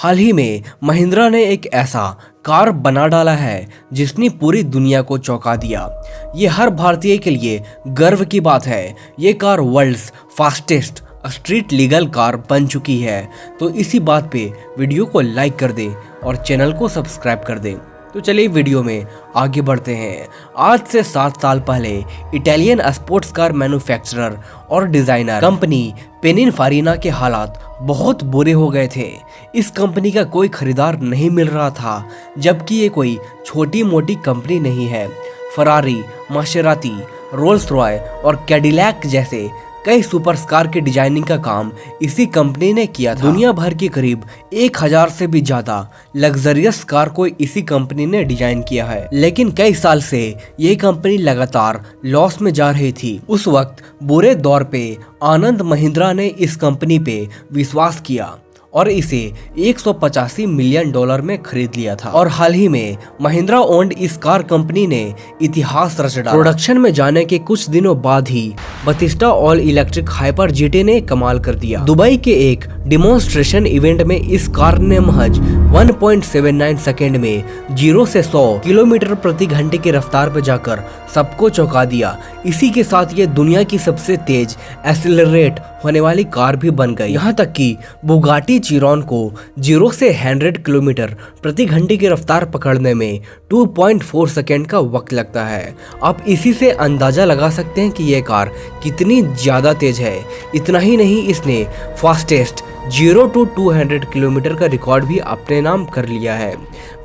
हाल ही में महिंद्रा ने एक ऐसा कार बना डाला है जिसने पूरी दुनिया को चौंका दिया। ये हर भारतीय के लिए गर्व की बात है। ये car world's fastest street legal car बन चुकी है। तो इसी बात पे वीडियो को लाइक कर दें और चैनल को सब्सक्राइब कर दें। तो चलिए वीडियो में आगे बढ़ते हैं। आज से 7 साल पहले इटालियन स्पोर्ट्स कार मैन्युफैक्चरर और डिजाइनर कंपनी पिनिनफारिना के हालात बहुत बुरे हो गए थे। इस कंपनी का कोई खरीदार नहीं मिल रहा था, जबकि ये कोई छोटी मोटी कंपनी नहीं है। फरारी, मासेराती, रोल्स रॉय और कैडिलैक जैसे कई सुपरकार के डिजाइनिंग का काम इसी कंपनी ने किया था। दुनिया भर की करीब 1000 से भी ज्यादा लग्जरियस कार को इसी कंपनी ने डिजाइन किया है, लेकिन कई साल से ये कंपनी लगातार लॉस में जा रही थी। उस वक्त बुरे दौर पे आनंद महिंद्रा ने इस कंपनी पे विश्वास किया और इसे $185 मिलियन में खरीद लिया था। और हाल ही में महिंद्रा ओन्ड इस कार कंपनी ने इतिहास रच डाला। प्रोडक्शन में जाने के कुछ दिनों बाद ही बतिस्टा ऑल इलेक्ट्रिक हाइपर जीटी ने कमाल कर दिया। दुबई के एक डिमोन्स्ट्रेशन इवेंट में इस कार ने महज 1.79 सेकेंड में 0 से 100 किलोमीटर प्रति घंटे की रफ्तार पर जाकर सबको चौंका दिया। इसी के साथ ये दुनिया की सबसे तेज एक्सीलरेट होने वाली कार भी बन गई। यहाँ तक कि बुगाटी चिरॉन को 0 से 100 किलोमीटर प्रति घंटे की रफ्तार पकड़ने में 2.4 सेकेंड का वक्त लगता है। आप इसी से अंदाजा लगा सकते हैं कि यह कार कितनी ज्यादा तेज है। इतना ही नहीं, इसने फास्टेस्ट 0 to 200 किलोमीटर का रिकॉर्ड भी अपने नाम कर लिया है।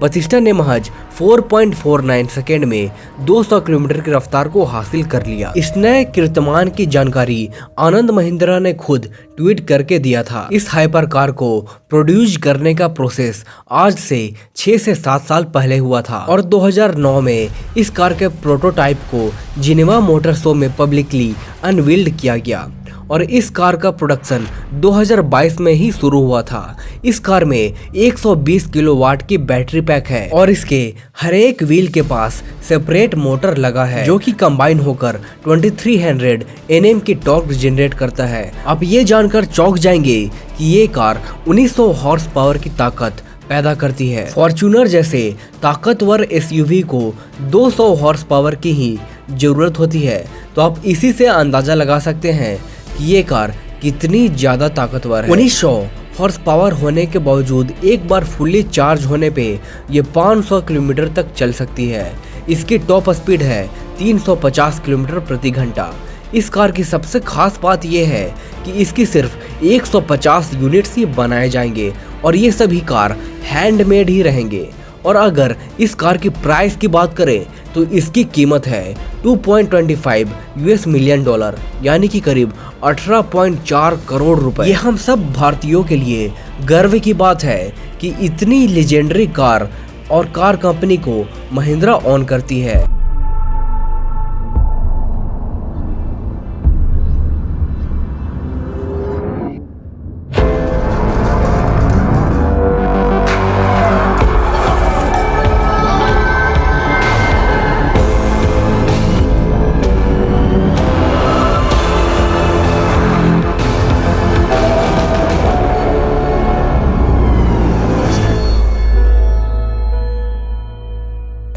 बतिस्टा ने महज 4.49 सेकेंड में 200 किलोमीटर की रफ्तार को हासिल कर लिया। इस नए कीर्तिमान की जानकारी आनंद महिंद्रा ने खुद ट्वीट करके दिया था। इस हाइपर कार को प्रोड्यूस करने का प्रोसेस आज से 6 से 7 साल पहले हुआ था और 2009 में इस कार के प्रोटोटाइप को जिनेवा मोटर शो में पब्लिकली अनवील्ड किया गया और इस कार का प्रोडक्शन 2022 में ही शुरू हुआ था। इस कार में 120 किलोवाट की बैटरी पैक है और इसके हर एक व्हील के पास सेपरेट मोटर लगा है, जो कि कंबाइन होकर 2300 Nm की टॉर्क जनरेट करता है। आप ये जानकर चौंक जाएंगे कि ये कार 1900 हॉर्स पावर की ताकत पैदा करती है। फॉर्च्यूनर जैसे ताकतवर SUV को 200 हॉर्स पावर की ही जरूरत होती है। तो आप इसी से अंदाजा लगा सकते हैं कि ये कार कितनी ज्यादा ताकतवर है। 1900 हॉर्स पावर होने के बावजूद एक बार फुल्ली चार्ज होने पे ये 500 किलोमीटर तक चल सकती है। इसकी टॉप स्पीड है 350 किलोमीटर प्रति घंटा। इस कार की सबसे खास बात यह है कि इसकी सिर्फ 150 यूनिट्स ही बनाए जाएंगे और ये सभी कार हैंडमेड ही रहेंगे। और अगर इस कार की प्राइस की बात करें तो इसकी कीमत है $2.25 मिलियन, यानी कि करीब 18.4 करोड़ रुपए। ये हम सब भारतीयों के लिए गर्व की बात है कि इतनी लेजेंडरी कार और कार कंपनी को महिंद्रा ओन करती है।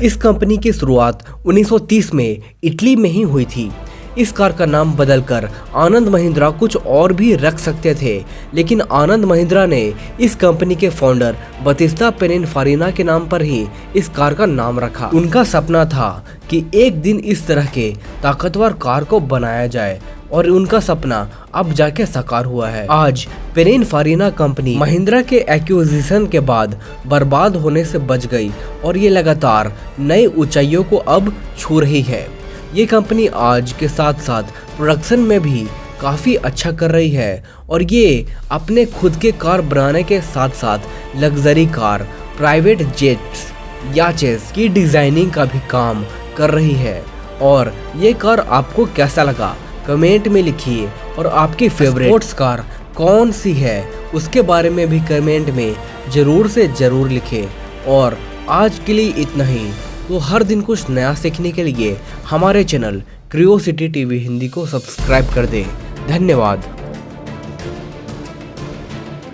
इस कंपनी की शुरुआत 1930 में इटली में ही हुई थी। इस कार का नाम बदलकर आनंद महिंद्रा कुछ और भी रख सकते थे, लेकिन आनंद महिंद्रा ने इस कंपनी के फाउंडर बतिस्टा पिनिनफारिना के नाम पर ही इस कार का नाम रखा। उनका सपना था कि एक दिन इस तरह के ताकतवर कार को बनाया जाए और उनका सपना अब जाके साकार हुआ है। आज पिनिनफारिना कंपनी महिंद्रा के एक्विजिशन के बाद बर्बाद होने से बच गई और ये लगातार नई ऊंचाइयों को अब छू रही है। ये कंपनी आज के साथ साथ प्रोडक्शन में भी काफ़ी अच्छा कर रही है और ये अपने खुद के कार बनाने के साथ साथ लग्जरी कार, प्राइवेट जेट्स, याचेस की डिजाइनिंग का भी काम कर रही है। और ये कार आपको कैसा लगा कमेंट में लिखिए और आपकी फेवरेट स्पोर्ट्स कार कौन सी है उसके बारे में भी कमेंट में ज़रूर से ज़रूर लिखें। और आज के लिए इतना ही। तो हर दिन कुछ नया सीखने के लिए हमारे चैनल क्यूरियोसिटी टीवी हिंदी को सब्सक्राइब कर दें। धन्यवाद।